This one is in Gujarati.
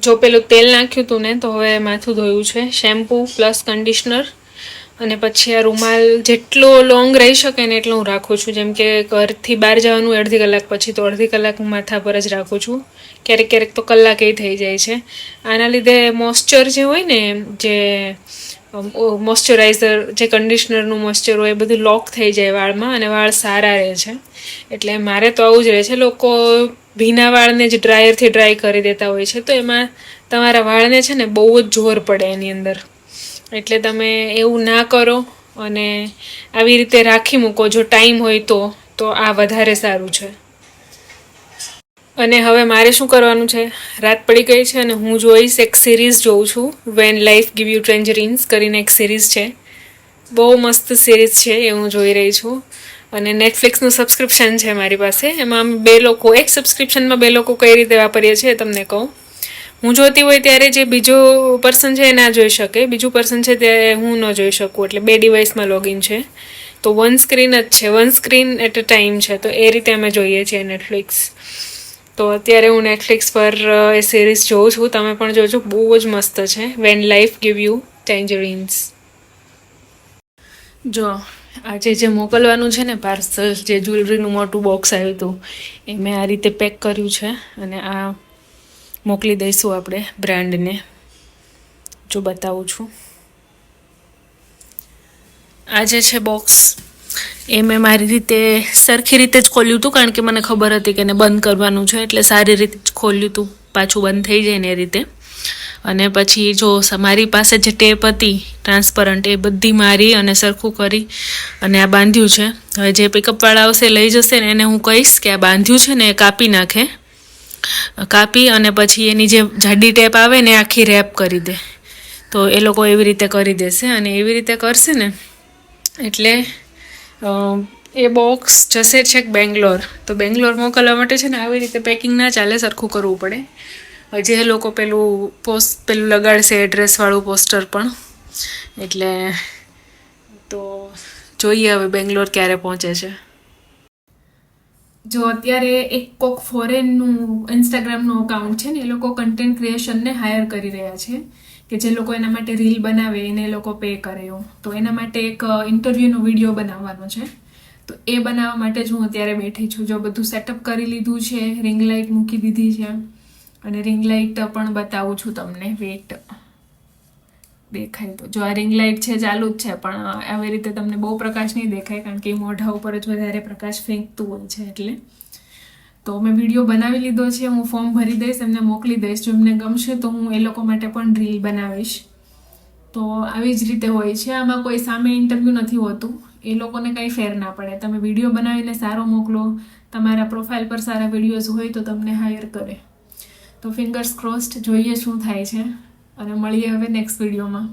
જો પેલું તેલ નાખ્યું હતું ને તો હવે માથું ધોયું છે, શેમ્પૂ પ્લસ કન્ડિશનર, અને પછી આ રૂમાલ જેટલો લોંગ રહી શકે ને એટલો હું રાખું છું. જેમ કે ઘરથી બહાર જવાનું અડધી કલાક પછી, તો અડધી કલાક હું માથા પર જ રાખું છું. ક્યારેક ક્યારેક તો કલાક એ થઈ જાય છે. આના લીધે મોઇશ્ચર જે હોય ને, જે મોઇશ્ચરાઇઝર, જે કન્ડિશનરનું મોઇશ્ચર હોય એ બધું લોક થઈ જાય વાળમાં, અને વાળ સારા રહે છે. એટલે મારે તો આવું જ રહે છે. લોકો ભીના વાળને જ ડ્રાયરથી ડ્રાય કરી દેતા હોય છે, તો એમાં તમારા વાળને છે ને બહુ જ જોર પડે એની અંદર. એટલે તમે એવું ના કરો અને આવી રીતે રાખી મૂકો જો ટાઈમ હોય તો આ વધારે સારું છે. અને હવે મારે શું કરવાનું છે, રાત પડી ગઈ છે અને હું જોઈશ, એક સિરીઝ જોઉં છું, વેન લાઈફ ગીવ યુ ટેન્જરીન્સ કરીને એક સિરીઝ છે. બહુ મસ્ત સિરીઝ છે, એ હું જોઈ રહી છું. અને નેટફ્લિક્સનું સબસ્ક્રિપ્શન છે મારી પાસે. એમાં એક સબસ્ક્રિપ્શનમાં 2 લોકો કઈ રીતે વાપરીએ છીએ એ તમને કહું. હું જોતી હોય ત્યારે જે બીજો પર્સન છે એ ના જોઈ શકે, બીજું પર્સન છે તે હું ન જોઈ શકું, એટલે 2 ડિવાઇસમાં લોગિન છે. તો 1 સ્ક્રીન જ છે, 1 સ્ક્રીન એટ અ ટાઈમ છે. તો એ રીતે અમે જોઈએ છીએ નેટફ્લિક્સ. તો અત્યારે હું નેટફ્લિક્સ પર એ સિરીઝ જોઉં છું, તમે પણ જોજો, બહુ જ મસ્ત છે, વેન લાઈફ ગીવ યુ ટેન્જરીન્સ. જો આજે જે મોકલવાનું છે ને પાર્સલ, જે જ્વેલરીનું મોટું બોક્સ આવ્યું હતું, એ મેં આ રીતે પેક કર્યું છે, અને આ મોકલી દઈશું આપણે બ્રાન્ડને. જો બતાવું છું, આ જે છે બોક્સ, એ મેં મારી રીતે સરખી રીતે જ ખોલ્યું હતું, કારણ કે મને ખબર હતી કે એને બંધ કરવાનું છે, એટલે સારી રીતે જ ખોલ્યું હતું, પાછું બંધ થઈ જાય ને એ રીતે. અને પછી જો મારી પાસે જે ટેપ હતી ટ્રાન્સપરન્ટ, એ બધી મારી અને સરખું કરી અને આ બાંધ્યું છે. હવે જે પિકઅપવાળા આવશે લઈ જશે ને, એને હું કહીશ કે આ બાંધ્યું છે ને એ કાપી નાખે, કાપી અને પછી એની જે જાડી ટેપ આવે ને આખી રેપ કરી દે. તો એ લોકો એવી રીતે કરી દેશે, અને એવી રીતે કરશે ને એટલે એ બોક્સ જશે છેક બેંગ્લોર. તો બેંગ્લોર મોકલવા માટે છે ને આવી રીતે પેકિંગ ના ચાલે, સરખું કરવું પડે. જે લોકો પેલું લગાડશે એડ્રેસવાળું પોસ્ટર પણ. એટલે તો જોઈએ હવે બેંગ્લોર ક્યારે પહોંચે છે. જો અત્યારે એક કોક ફોરેનનું ઇન્સ્ટાગ્રામનું અકાઉન્ટ છે ને, એ લોકો કન્ટેન્ટ ક્રિએશનને હાયર કરી રહ્યા છે, કે જે લોકો એના માટે રીલ બનાવે એને એ લોકો પે કરે એવું. તો એના માટે એક ઇન્ટરવ્યૂનો વિડીયો બનાવવાનો છે. તો એ બનાવવા માટે જ હું અત્યારે બેઠી છું. જો બધું સેટઅપ કરી લીધું છે, રિંગ લાઇટ મૂકી દીધી છે, અને રિંગ લાઇટ પણ બતાવું છું તમને, વેટ દેખાય તો. જો આ રિંગ લાઇટ છે ચાલુ જ છે, પણ આવી રીતે તમને બહુ પ્રકાશ નહીં દેખાય, કારણ કે મોઢા ઉપર જ વધારે પ્રકાશ ફેંકતું હોય છે. એટલે તો મેં વિડીયો બનાવી લીધો છે, હું ફોર્મ ભરી દઈશ, એમને મોકલી દઈશ. જો એમને ગમશે તો હું એ લોકો માટે પણ રીલ બનાવીશ. તો આવી જ રીતે હોય છે. આમાં કોઈ સામે ઇન્ટરવ્યૂ નથી હોતું, એ લોકોને કંઈ ફેર ના પડે. તમે વિડીયો બનાવીને સારો મોકલો, તમારા પ્રોફાઇલ પર સારા વિડીયોઝ હોય તો તમને હાયર કરે. તો ફિંગર્સ ક્રોસ્ડ, જોઈએ શું થાય છે, અને મળીએ હવે નેક્સ્ટ વિડીયોમાં.